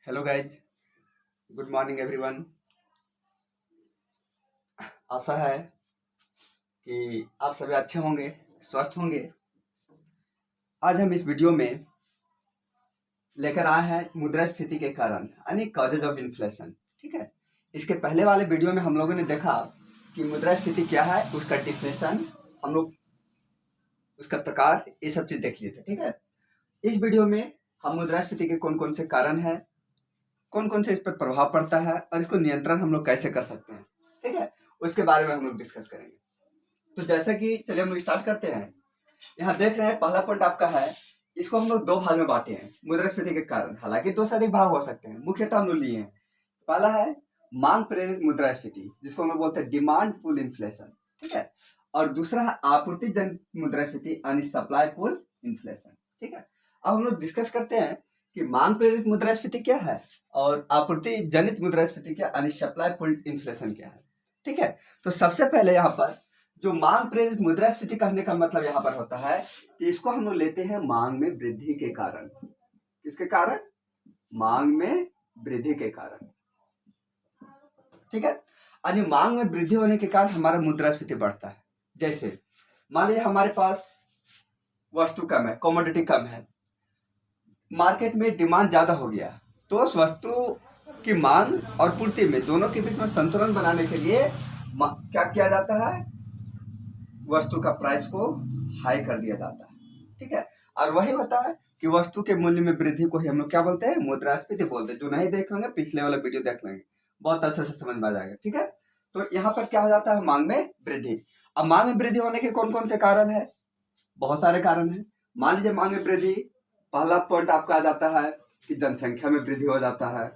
Hello guys, good morning everyone. आशा है कि आप सभी अच्छे होंगे, स्वस्थ होंगे। आज हम इस वीडियो में लेकर आए हैं मुद्रास्फीति के कारण यानी कॉजेज ऑफ इन्फ्लेशन। ठीक है, इसके पहले वाले वीडियो में हम लोगों ने देखा कि मुद्रास्फीति क्या है, उसका डिफिनेशन, हम लोग उसका प्रकार, ये सब चीज़ देख लिए थे। ठीक है, इस वीडियो में हम मुद्रास्फीति के कौन कौन से कारण हैं, कौन कौन से इस पर प्रभाव पड़ता है और इसको नियंत्रण हम लोग कैसे कर सकते हैं, ठीक है, उसके बारे में हम लोग डिस्कस करेंगे। तो जैसा कि चलिए हम लोग स्टार्ट करते हैं। यहाँ देख रहे हैं पहला पॉइंट आपका है, इसको हम लोग दो भाग में बांटे हैं मुद्रास्फीति के कारण। हालांकि दो से अधिक भाग हो सकते हैं, मुख्यतः हम लोग लिए हैं। पहला है मांग प्रेरित मुद्रास्फीति, जिसको हम लोग बोलते हैं डिमांड पुल इन्फ्लेशन। ठीक है, और दूसरा है आपूर्ति जनित मुद्रास्फीति यानी सप्लाई पुल इन्फ्लेशन। ठीक है, अब हम लोग डिस्कस करते हैं कि मांग प्रेरित मुद्रास्फीति क्या है और आपूर्ति जनित मुद्रास्फीति क्या यानी सप्लाई पुल इन्फ्लेशन क्या है। ठीक है, तो सबसे पहले यहाँ पर जो मांग प्रेरित मुद्रास्फीति कहने का मतलब यहाँ पर होता है कि इसको हम लोग लेते हैं मांग में वृद्धि के कारण। किसके कारण? मांग में वृद्धि के कारण। ठीक है, यानी मांग में वृद्धि होने के कारण हमारा मुद्रास्फीति बढ़ता है। जैसे मान लीजिए हमारे पास वस्तु कम है, कमोडिटी कम है, मार्केट में डिमांड ज्यादा हो गया, तो उस वस्तु की मांग और पूर्ति में दोनों के बीच में संतुलन बनाने के लिए क्या किया जाता है, वस्तु का प्राइस को हाई कर दिया जाता है। ठीक है, और वही होता है कि वस्तु के मूल्य में वृद्धि को ही हम लोग क्या बोलते हैं, मुद्रास्फीति बोलते हैं। जो नहीं देख लेंगे पिछले वाला वीडियो देख लेंगे, बहुत अच्छे से समझ में आ जाएगा। ठीक है, तो यहाँ पर क्या हो जाता है, मांग में वृद्धि। अब मांग में वृद्धि होने के कौन कौन से कारण है? बहुत सारे कारण है। मान लीजिए मांग में वृद्धि, पहला पॉइंट आपका आ जाता है कि जनसंख्या में वृद्धि हो जाता है।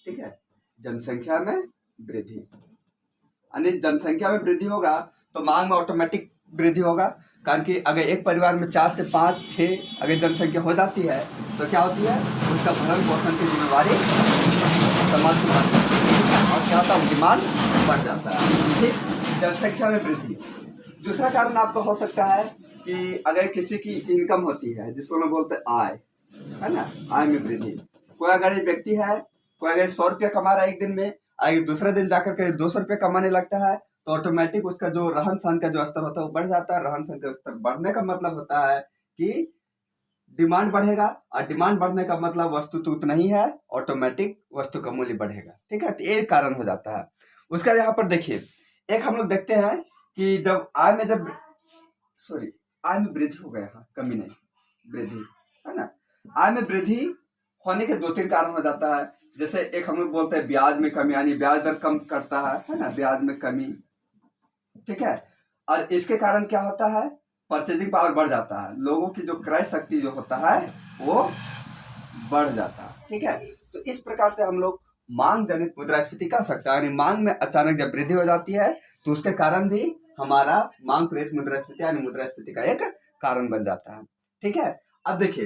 ठीक है, जनसंख्या में वृद्धि, यानी जनसंख्या में वृद्धि होगा तो मांग में ऑटोमेटिक वृद्धि होगा। कारण कि अगर एक परिवार में 4 से 5 6 अगर जनसंख्या हो जाती है तो क्या होती है, उसका भरण पोषण की जिम्मेवारी समाज को बढ़ जाती है और क्या होता है, डिमांड बढ़ जाता है। ठीक, जनसंख्या में वृद्धि। दूसरा कारण आपको हो सकता है कि अगर किसी की इनकम होती है, जिसको हम बोलते हैं आय, है ना, आय में वृद्धि। कोई अगर एक व्यक्ति है, कोई अगर 100 रुपया कमा रहा है एक दिन में, अगर दूसरे दिन जाकर के 200 रुपया कमाने लगता है तो ऑटोमेटिक उसका जो रहन सहन का जो स्तर होता है वो बढ़ जाता है। रहन सहन का स्तर बढ़ने का मतलब होता है कि डिमांड बढ़ेगा, और डिमांड बढ़ने का मतलब वस्तु तो उतना ही है, ऑटोमेटिक वस्तु का मूल्य बढ़ेगा। ठीक है, तो ये कारण हो जाता है। उसका यहाँ पर देखिए, एक हम लोग देखते हैं कि जब आय में आय में वृद्धि हो गया, हाँ कमी नहीं, वृद्धि, है ना। आय में वृद्धि होने के 2-3 कारण हो जाता है। जैसे एक हम लोग बोलते हैं ब्याज में कमी, यानी ब्याज दर कम करता है ना, ब्याज में कमी। ठीक है, और इसके कारण क्या होता है, परचेजिंग पावर बढ़ जाता है, लोगों की जो क्रय शक्ति जो होता है वो बढ़ जाता है। ठीक है, तो इस प्रकार से हम लोग मांग जनित मुद्रास्फीति कह सकते हैं। यानी मांग में अचानक जब वृद्धि हो जाती है तो उसके कारण भी हमारा मांग प्रेरित मुद्रास्फीति यानी मुद्रास्फीति का एक कारण बन जाता है। ठीक है, अब देखिए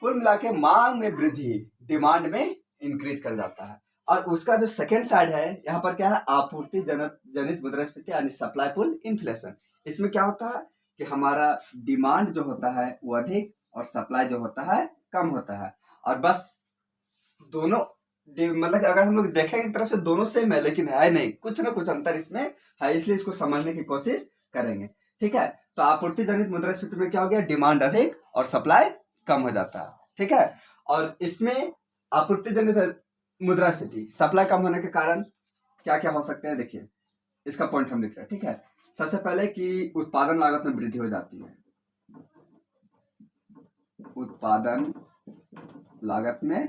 कुल मिला के मांग में वृद्धि डिमांड में इंक्रीज कर जाता है, और उसका जो सेकेंड साइड है यहाँ पर क्या है, आपूर्ति जनित मुद्रास्फीति यानी सप्लाई पुल इन्फ्लेशन। इसमें क्या होता है कि हमारा डिमांड जो होता है वो अधिक और सप्लाई जो होता है कम होता है, और बस दोनों मतलब अगर हम लोग देखें एक तरफ से दोनों सेम है, लेकिन है नहीं, कुछ ना कुछ अंतर इसमें है, इसलिए इसको समझने की कोशिश करेंगे। ठीक है, तो आपूर्ति जनित मुद्रास्फीति में क्या हो गया, डिमांड अधिक और सप्लाई कम हो जाता है। ठीक है, और इसमें आपूर्ति जनित मुद्रास्फीति, सप्लाई कम होने के कारण क्या क्या हो सकते हैं, देखिए इसका पॉइंट हम लिख रहे हैं। ठीक है, सबसे पहले कि उत्पादन लागत में वृद्धि हो जाती है। उत्पादन लागत में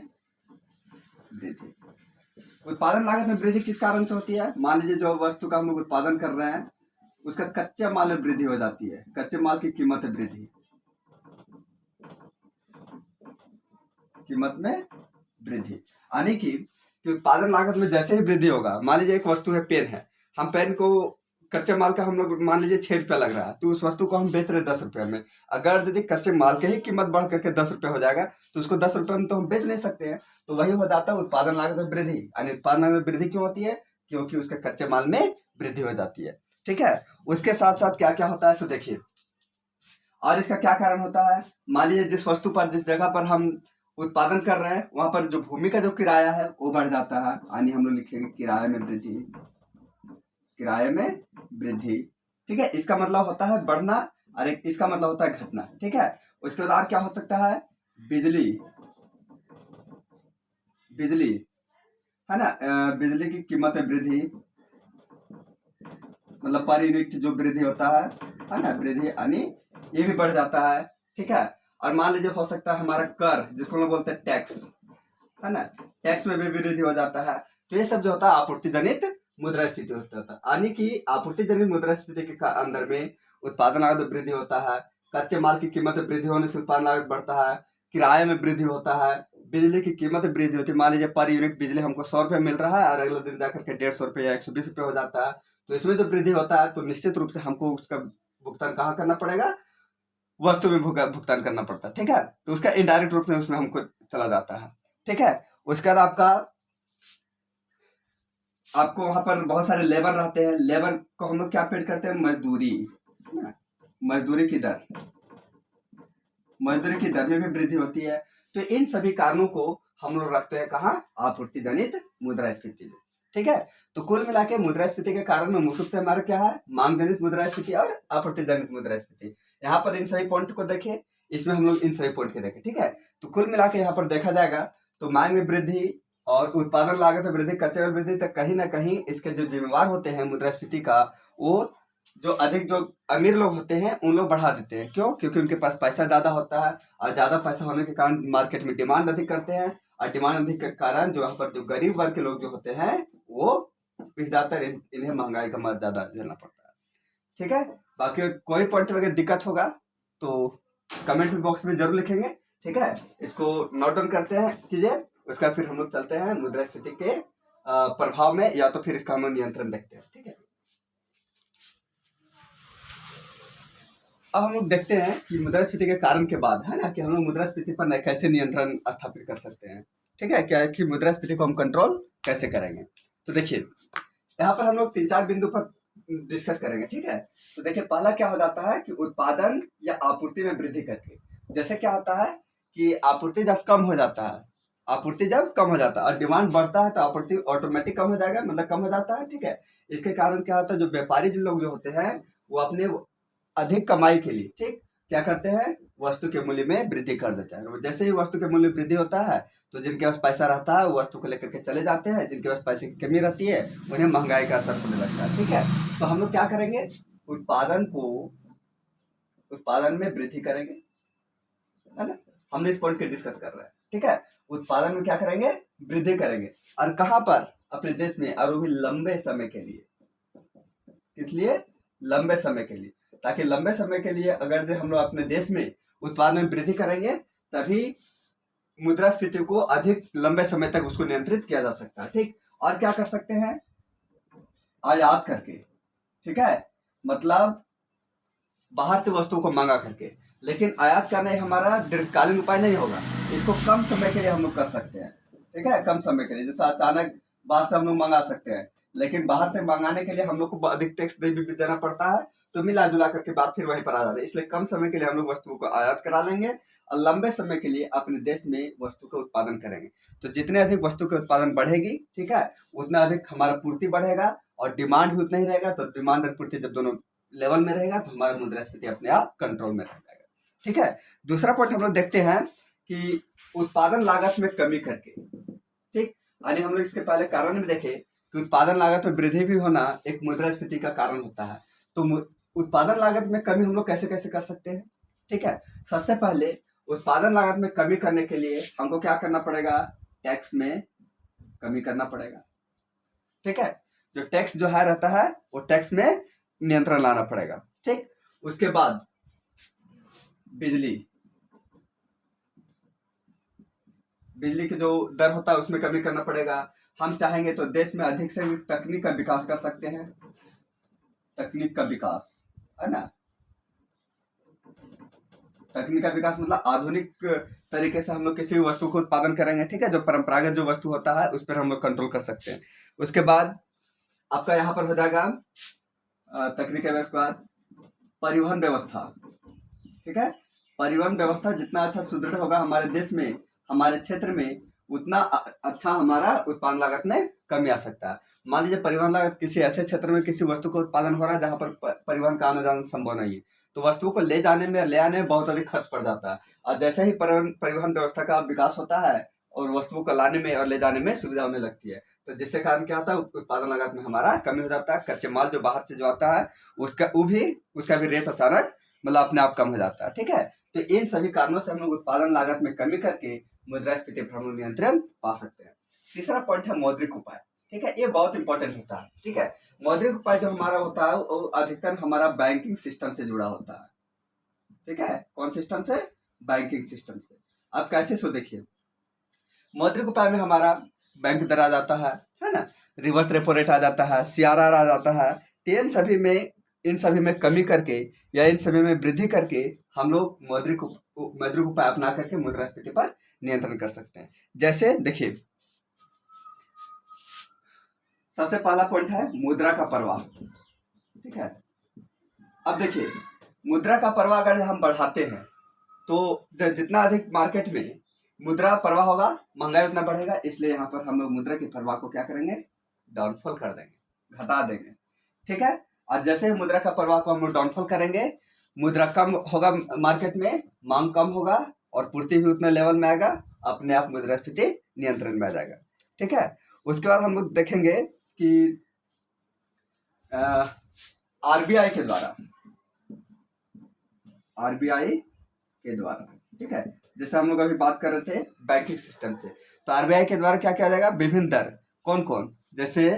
वृद्धि, उत्पादन लागत में वृद्धि किस कारण से होती है, मान लीजिए जो वस्तु का हम लोग उत्पादन कर रहे हैं उसका कच्चे माल में वृद्धि हो जाती है, कच्चे माल की कीमत में वृद्धि, कीमत में वृद्धि, यानी कि उत्पादन लागत में जैसे ही वृद्धि होगा, मान लीजिए एक वस्तु है पेन है, हम पेन को कच्चे माल का हम लोग मान लीजिए 6 रुपया लग रहा है, तो उस वस्तु को हम बेच रहे 10 रुपये में। अगर यदि कच्चे माल के ही कीमत बढ़ करके 10 रुपये हो जाएगा तो उसको 10 रुपये में तो हम बेच नहीं सकते हैं, तो वही हो जाता है उत्पादन लागत में वृद्धि। यानी उत्पादन लागत में वृद्धि क्यों होती है, क्योंकि उसके कच्चे माल में वृद्धि हो जाती है। ठीक है, उसके साथ साथ क्या क्या होता है सो देखिए, और इसका क्या कारण होता है, मान लीजिए जिस वस्तु पर जिस जगह पर हम उत्पादन कर रहे हैं वहां पर जो भूमि का जो किराया है वो बढ़ जाता है, यानी हम लोग लिखेंगे किराए में वृद्धि, किराए में वृद्धि। ठीक है, इसका मतलब होता है बढ़ना और एक इसका मतलब होता है घटना। ठीक है, उसके बाद क्या हो सकता है, बिजली, बिजली है ना, बिजली की कीमत में वृद्धि, मतलब पर यूनिट जो वृद्धि होता है ना, वृद्धि यानी ये भी बढ़ जाता है। ठीक है, और मान लीजिए हो सकता है हमारा कर, जिसको हम बोलते हैं टैक्स, है ना, टैक्स में भी वृद्धि हो जाता है। तो ये सब जो होता है आपूर्ति जनित मुद्रास्फीति होता है, यानी कि आपूर्ति जनित मुद्रास्फीति के अंदर में उत्पादन लागत में वृद्धि होता है, कच्चे माल की कीमत में वृद्धि होने से उत्पादन लागत बढ़ता है, किराए में वृद्धि होता है, बिजली की कीमत में वृद्धि होती है। मान लीजिए पर यूनिट बिजली हमको 100 रुपये मिल रहा है और अगले दिन जाकर के 150 रुपये या 120 रुपये हो जाता है, तो इसमें जो वृद्धि होता है तो निश्चित रूप से हमको उसका भुगतान कहाँ करना पड़ेगा, वस्तु में भुगतान करना पड़ता है। ठीक है, तो उसका इनडायरेक्ट रूप में उसमें हमको चला जाता है। ठीक है, उसके बाद आपको वहां पर बहुत सारे लेबर रहते हैं, लेबर को हम लोग क्या पेड करते हैं, मजदूरी, मजदूरी की दर, मजदूरी की दर में भी वृद्धि होती है। तो इन सभी कारणों को हम लोग रखते हैं कहाँ, आपूर्ति जनित मुद्रास्फीति में। ठीक है, तो कुल मिला के मुद्रास्फीति के कारण में मुख्य रूप से हमारा क्या है, मांग जनित मुद्रास्फीति और आपूर्ति जनित मुद्रास्फीति। यहाँ पर इन सभी पॉइंट को देखें, इसमें हम लोग इन सभी पॉइंट को देखें। ठीक है, तो कुल मिला के यहाँ पर देखा जाएगा तो मांग में वृद्धि और उत्पादन लागत में वृद्धि, कच्चे माल वृद्धि, तक कहीं ना कहीं इसके जो जिम्मेवार होते हैं मुद्रास्फीति का, वो जो अधिक जो अमीर लोग होते हैं उन लोग बढ़ा देते हैं। क्यों, क्योंकि उनके पास पैसा ज्यादा होता है और ज्यादा पैसा होने के कारण मार्केट में डिमांड अधिक करते हैं, और डिमांड अधिक के कारण जो यहाँ पर जो गरीब वर्ग के लोग जो होते हैं वो पिस जाते हैं, इन्हें महंगाई का मार ज्यादा झेलना पड़ता है। ठीक है, बाकी कोई पॉइंट में दिक्कत होगा तो कमेंट बॉक्स में जरूर लिखेंगे। ठीक है, इसको नोट डाउन करते हैं कीजिए, उसका फिर हम लोग चलते हैं मुद्रास्फीति के प्रभाव में, या तो फिर इसका हम नियंत्रण देखते हैं। ठीक है, अब हम लोग देखते हैं कि मुद्रास्फीति के कारण के बाद है ना, कि हम लोग मुद्रास्फीति पर कैसे नियंत्रण स्थापित कर सकते हैं। ठीक है, क्या है कि मुद्रास्फीति को हम कंट्रोल कैसे करेंगे। तो देखिए यहाँ पर हम लोग 3-4 बिंदु पर डिस्कस करेंगे। ठीक है, तो देखिए पहला क्या हो जाता है कि उत्पादन या आपूर्ति में वृद्धि करके, जैसे क्या होता है कि आपूर्ति जब कम हो जाता है, आपूर्ति जब कम हो जाता है और डिमांड बढ़ता है तो आपूर्ति ऑटोमेटिक कम हो जाएगा, मतलब कम हो जाता है। ठीक है, इसके कारण क्या होता है, जो व्यापारी जो लोग जो होते हैं वो अपने अधिक कमाई के लिए ठीक क्या करते हैं, वस्तु के मूल्य में वृद्धि कर देते हैं। जैसे ही वस्तु के मूल्य में वृद्धि होता है तो जिनके पास पैसा रहता है वो वस्तु को लेकर के चले जाते हैं, जिनके पास पैसे की कमी रहती है उन्हें महंगाई का असर होने लगता है। ठीक है, तो हम लोग क्या करेंगे, उत्पादन में वृद्धि करेंगे, है ना, हमने इस पॉइंट पे डिस्कस कर रहे हैं। ठीक है, उत्पादन में क्या करेंगे, वृद्धि करेंगे, और कहाँ पर, अपने देश में, और वो भी लंबे समय के लिए। इसलिए लंबे समय के लिए, ताकि लंबे समय के लिए अगर हम लोग अपने देश में उत्पादन में वृद्धि करेंगे तभी मुद्रास्फीति को अधिक लंबे समय तक उसको नियंत्रित किया जा सकता है। ठीक, और क्या कर सकते हैं, आयात करके। ठीक है, मतलब बाहर से वस्तुओं को मंगा करके, लेकिन आयात करना हमारा दीर्घकालीन उपाय नहीं होगा, इसको कम समय के लिए हम लोग कर सकते हैं। ठीक है, कम समय के लिए, जैसे अचानक बाहर से हम लोग मंगा सकते हैं, लेकिन बाहर से मंगाने के लिए हम लोग को अधिक टैक्स भी देना पड़ता है, तो मिला जुला करके बात फिर वहीं पर आ जाता है। इसलिए कम समय के लिए हम लोग वस्तुओं को आयात करा लेंगे और लंबे समय के लिए अपने देश में वस्तु का उत्पादन करेंगे। तो जितने अधिक वस्तु के उत्पादन बढ़ेगी, ठीक है, उतना अधिक हमारा पूर्ति बढ़ेगा और डिमांड भी उतना ही रहेगा। तो डिमांड और पूर्ति जब दोनों लेवल में रहेगा तो हमारा मुद्रास्फीति अपने आप कंट्रोल में रह जाएगा। ठीक है, दूसरा पॉइंट हम लोग देखते हैं कि उत्पादन लागत में कमी करके। ठीक, यानी हम लोग इसके पहले कारण में देखे कि उत्पादन लागत में वृद्धि भी होना एक मुद्रास्फीति का कारण होता है। तो उत्पादन लागत में कमी हम लोग कैसे कैसे कर सकते हैं। ठीक है, सबसे पहले उत्पादन लागत में कमी करने के लिए हमको क्या करना पड़ेगा, टैक्स में कमी करना पड़ेगा। ठीक है, जो टैक्स जो है रहता है वो टैक्स में नियंत्रण लाना पड़ेगा। ठीक, उसके बाद बिजली की जो दर होता है उसमें कमी करना पड़ेगा। हम चाहेंगे तो देश में अधिक से अधिक तकनीक का विकास कर सकते हैं, तकनीक का विकास, है ना, तकनीक का विकास मतलब आधुनिक तरीके से हम लोग किसी भी वस्तु को उत्पादन करेंगे। ठीक है, जो परंपरागत जो वस्तु होता है उस पर हम लोग कंट्रोल कर सकते हैं। उसके बाद आपका यहाँ पर हो जाएगा तकनीक के बाद परिवहन व्यवस्था। ठीक है, परिवहन व्यवस्था जितना अच्छा सुदृढ़ होगा हमारे देश में, हमारे क्षेत्र में उतना अच्छा हमारा उत्पादन लागत में कमी आ सकता है। मान लीजिए परिवहन लागत किसी ऐसे क्षेत्र में किसी वस्तु का उत्पादन हो रहा है जहाँ पर परिवहन का आना जाना संभव नहीं है, तो वस्तु को ले जाने में ले आने में बहुत अधिक खर्च पड़ जाता है। और जैसे ही परिवहन व्यवस्था का विकास होता है और वस्तुओं को लाने में और ले जाने में सुविधा होने लगती है, तो जिससे कारण क्या होता है, उत्पादन लागत में हमारा कमी हो जाता है। कच्चे माल जो बाहर से जो आता है उसका भी रेट अचानक मतलब अपने आप कम हो जाता है। ठीक है, तो इन सभी कारणों से हम लोग उत्पादन लागत में कमी करके मुद्रास्फीति पर हम लोग नियंत्रण पा सकते हैं। तीसरा पॉइंट है मौद्रिक उपाय। ठीक है, ये बहुत इंपॉर्टेंट होता है। ठीक है, मौद्रिक उपाय जो हमारा होता है वो अधिकतर हमारा बैंकिंग सिस्टम से जुड़ा होता है। ठीक है, कौन सिस्टम से? बैंकिंग सिस्टम से। अब कैसे सो देखिए, मौद्रिक उपाय में हमारा बैंक दर आ जाता है ना, रिवर्स रेपो रेट आ जाता है, CRR आ जाता है। तो इन सभी में कमी करके या इन सभी में वृद्धि करके हम लोग मौद्रिक उपाय अपना करके मुद्रास्फीति पर नियंत्रण कर सकते हैं। जैसे देखिए, सबसे पहला पॉइंट है मुद्रा का प्रवाह। ठीक है, अब देखिए मुद्रा का प्रवाह अगर हम बढ़ाते हैं तो जितना अधिक मार्केट में मुद्रा प्रवाह होगा, महंगाई उतना बढ़ेगा। इसलिए यहाँ पर हम लोग मुद्रा के प्रवाह को क्या करेंगे? डाउनफॉल कर देंगे, घटा देंगे। ठीक है, और जैसे मुद्रा का प्रवाह को हम लोग डाउनफॉल करेंगे, मुद्रा कम होगा मार्केट में, मांग कम होगा और पूर्ति भी उतने लेवल में आएगा, अपने आप मुद्रास्फीति नियंत्रण में आ जाएगा। ठीक है, उसके बाद हम लोग देखेंगे कि आरबीआई के द्वारा, ठीक है, जैसे हम लोग अभी बात कर रहे थे बैंकिंग सिस्टम से, तो आरबीआई के द्वारा क्या किया जाएगा? विभिन्न दर, कौन कौन? जैसे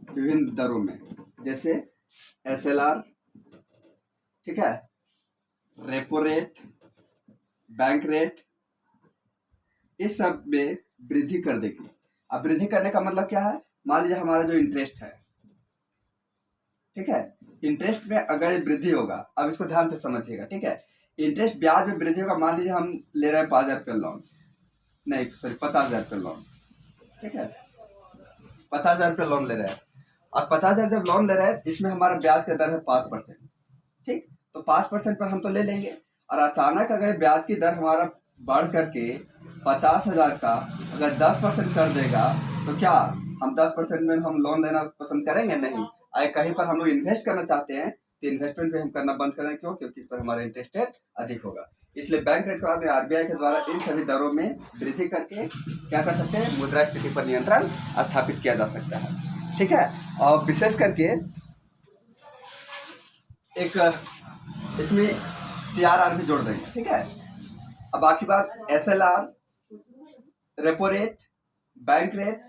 विभिन्न दरों में, जैसे SLR, ठीक है, रेपो रेट, बैंक रेट, इस सब में वृद्धि कर देगी। अब वृद्धि करने का मतलब क्या है? मान लीजिए हमारा जो इंटरेस्ट है, ठीक है, इंटरेस्ट में अगर वृद्धि होगा, अब इसको ध्यान से समझिएगा। ठीक है, इंटरेस्ट ब्याज में वृद्धि होगा। मान लीजिए हम ले रहे हैं 5,000 रुपये लोन, नहीं सॉरी 50,000 रुपये लोन। ठीक है, 50,000 रुपये लोन ले रहे हैं और 50,000 जब लोन ले रहे हैं, इसमें हमारा ब्याज का दर है 5%। ठीक, तो 5% पर हम तो ले लेंगे, और अचानक अगर ब्याज की दर हमारा बढ़ करके 50,000 का अगर 10% कर देगा, तो क्या हम 10% में हम लोन लेना पसंद करेंगे? नहीं। अगर कहीं पर हम लोग इन्वेस्ट करना चाहते हैं तो इन्वेस्टमेंट भी हम करना बंद करें। क्यों? क्योंकि इस पर हमारा इंटरेस्ट रेट अधिक होगा। इसलिए बैंक रेट के बाद आरबीआई के द्वारा इन सभी दरों में वृद्धि करके क्या कर सकते हैं? मुद्रास्फीति पर नियंत्रण स्थापित किया जा सकता है। ठीक है, और विशेष करके एक इसमें CRR भी जोड़ देंगे। ठीक है, अब बाकी बात SLR, repo rate, bank rate,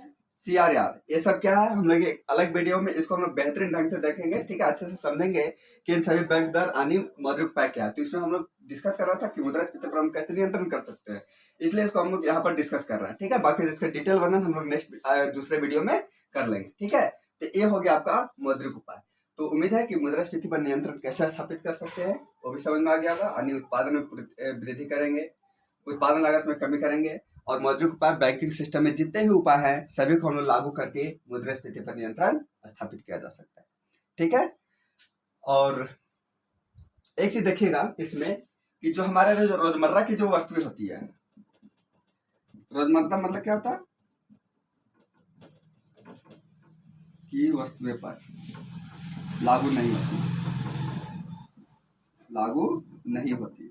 CRR, ये सब क्या है? हम लोग एक अलग वीडियो में इसको हम लोग बेहतरीन ढंग से देखेंगे। ठीक है, अच्छे से समझेंगे कि इन सभी बैंक दर यानी मौद्रिक उपाय क्या है। तो इसमें हम लोग डिस्कस कर रहा था कि मुद्रास्फीति पर हम कैसे नियंत्रण कर सकते हैं, इसलिए इसको हम लोग यहाँ पर डिस्कस कर रहे हैं। ठीक है, बाकी इसका डिटेल वर्णन हम लोग नेक्स्ट दूसरे वीडियो में कर लेंगे। ठीक है, तो ये हो गया आपका मौद्रिक उपाय। तो उम्मीद है कि मुद्रास्फीति पर नियंत्रण कैसे स्थापित कर सकते हैं वो भी समझ में आ गया होगा। यानी उत्पादन में वृद्धि करेंगे, उत्पादन लागत में कमी करेंगे, और मौद्रिक उपाय बैंकिंग सिस्टम में जितने भी उपाय हैं सभी को हम लोग लागू करके मुद्रास्फीति पर नियंत्रण स्थापित किया जा सकता है। ठीक है, और एक चीज देखिएगा इसमें कि जो हमारे जो रोजमर्रा की जो वस्तुएं होती है, रोजमर्रा मतलब क्या होता है? कि वस्तुएं पर लागू नहीं होती।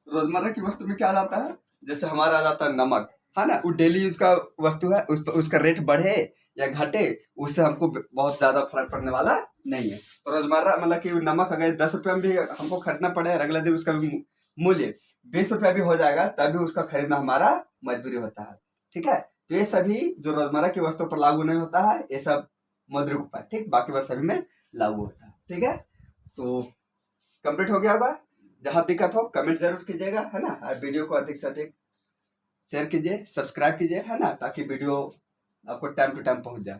रोजमर्रा की वस्तु में क्या आ जाता है? जैसे हमारा आ जाता है नमक, है ना, वो डेली यूज का वस्तु है, उसका रेट बढ़े या घटे उससे हमको बहुत ज्यादा फर्क पड़ने वाला नहीं है। तो रोजमर्रा मतलब कि नमक अगर 10 रुपये में भी हमको खरीदना पड़े, अगले दिन उसका मूल्य 20 रुपये भी हो जाएगा, तभी उसका खरीदना हमारा मजबूरी होता है। ठीक है, तो ये सभी जो रोजमर्रा की वस्तु पर लागू नहीं होता है, ये सब मौद्रिक उपाय, ठीक, बाकी बस सभी में लागू होता है। ठीक है, तो कंप्लीट हो गया होगा। जहां दिक्कत हो कमेंट जरूर कीजिएगा, है ना, और वीडियो को अधिक से अधिक शेयर कीजिए, सब्सक्राइब कीजिए, है ना, ताकि वीडियो आपको टाइम टू टाइम पहुंच जाए।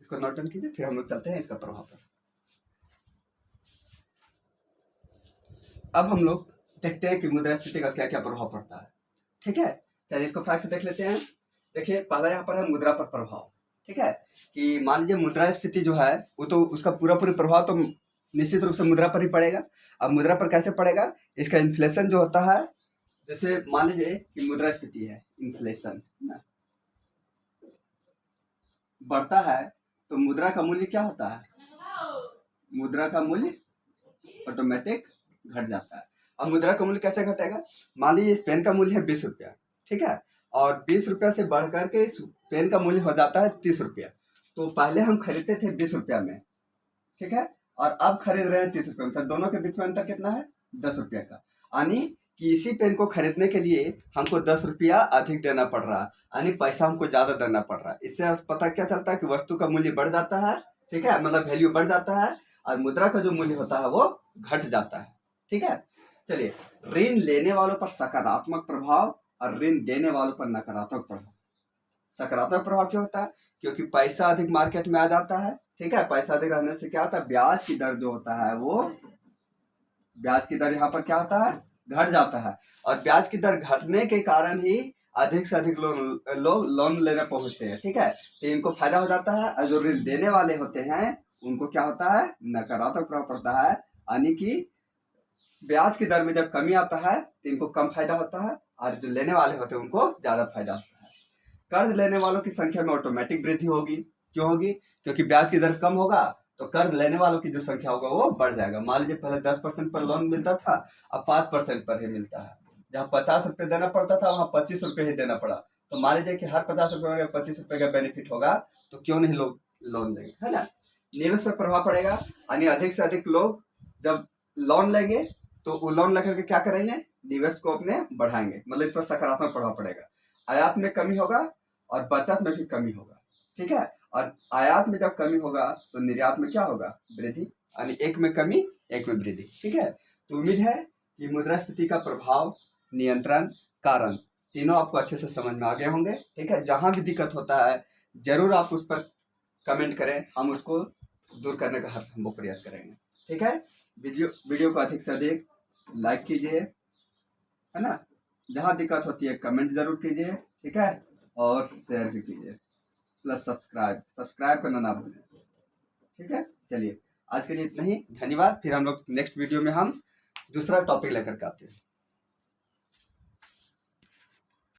इसको नोट डाउन कीजिए, फिर हम लोग चलते हैं इसका प्रभाव पर। अब हम लोग देखते हैं कि मुद्रास्फीति का क्या क्या प्रभाव पड़ता है। ठीक है, चलिए इसको फटाक से देख लेते हैं। देखिए, पहला यहाँ पर है मुद्रा पर प्रभाव। ठीक है, कि मान लीजिए मुद्रास्फीति जो है वो तो उसका पूरा प्रभाव तो निश्चित रूप से मुद्रा पर ही पड़ेगा। अब मुद्रा पर कैसे पड़ेगा, इसका इन्फ्लेशन जो होता है, जैसे मान लीजिए कि मुद्रास्फीति है, इन्फ्लेशन ना बढ़ता है तो मुद्रा का मूल्य क्या होता है, मुद्रा का मूल्य ऑटोमेटिक घट जाता है। अब मुद्रा का मूल्य कैसे घटेगा, मान लीजिए इस पेन का मूल्य है 20 रुपया, ठीक है, और 20 रुपया से बढ़ करके इस पेन का मूल्य हो जाता है 30 रुपया। तो पहले हम खरीदते थे 20 रुपया में, ठीक है, और अब खरीद रहे हैं 30 रुपये में, दोनों के बीच में अंतर कितना है, 10 रुपया का। यानी कि इसी पेन को खरीदने के लिए हमको 10 रुपया अधिक देना पड़ रहा है, यानी पैसा हमको ज्यादा देना पड़ रहा है। इससे पता क्या चलता है कि वस्तु का मूल्य बढ़ जाता है, ठीक है, मतलब वैल्यू बढ़ जाता है, और मुद्रा का जो मूल्य होता है वो घट जाता है, ठीक है। चलिए, ऋण लेने वालों पर सकारात्मक प्रभाव और ऋण देने वालों पर नकारात्मक प्रभाव। सकारात्मक प्रभाव क्या होता है, क्योंकि पैसा अधिक मार्केट में आ जाता है, ठीक है, पैसा अधिक रहने से क्या होता है, ब्याज की दर जो होता है वो, ब्याज की दर यहाँ पर क्या होता है, घट जाता है, और ब्याज की दर घटने के कारण ही अधिक से अधिक लोग लोन लेने पहुंचते हैं, ठीक है, तो इनको फायदा हो जाता है। और जो ऋण देने वाले होते हैं उनको क्या होता है, नकारात्मक प्रभाव पड़ता है, यानी कि ब्याज की दर में जब कमी आता है तो इनको कम फायदा होता है, और जो लेने वाले होते हैं उनको ज्यादा फायदा होता है। कर्ज लेने वालों की संख्या में ऑटोमेटिक वृद्धि होगी, क्यों होगी, क्योंकि ब्याज की दर कम होगा तो कर्ज लेने वालों की जो संख्या होगा वो बढ़ जाएगा। मान लीजिए पहले 10% पर लोन मिलता था, अब 5% पर ही मिलता है। जहाँ 50 रुपये देना पड़ता था वहाँ 25 रुपये ही देना पड़ा। तो मान लीजिए कि हर 50 रुपये में 25 रुपये का बेनिफिट होगा, तो क्यों नहीं लोग लोन लेंगे, है ना। निवेश पर प्रभाव पड़ेगा, यानी अधिक से अधिक लोग जब लोन लेंगे तो वो लोन लेकर के क्या करेंगे, निवेश को अपने बढ़ाएंगे, मतलब इस पर सकारात्मक प्रभाव पड़ेगा। आयात में कमी होगा और बचत में भी कमी होगा, ठीक है, और आयात में जब कमी होगा तो निर्यात में क्या होगा, वृद्धि, यानी एक में कमी एक में वृद्धि, ठीक है। तो उम्मीद है कि मुद्रास्फीति का प्रभाव, नियंत्रण, कारण तीनों आपको अच्छे से समझ में आ गए होंगे, ठीक है। जहां भी दिक्कत होता है जरूर आप उस पर कमेंट करें, हम उसको दूर करने का हर संभव प्रयास करेंगे, ठीक है। वीडियो को अधिक से अधिक लाइक कीजिए, है ना, जहां दिक्कत होती है कमेंट जरूर कीजिए, ठीक है, और शेयर भी कीजिए, प्लस सब्सक्राइब करना ना भूलें, ठीक है। चलिए, आज के लिए इतना ही, धन्यवाद। फिर हम लोग नेक्स्ट वीडियो में हम दूसरा टॉपिक लेकर के आते हैं।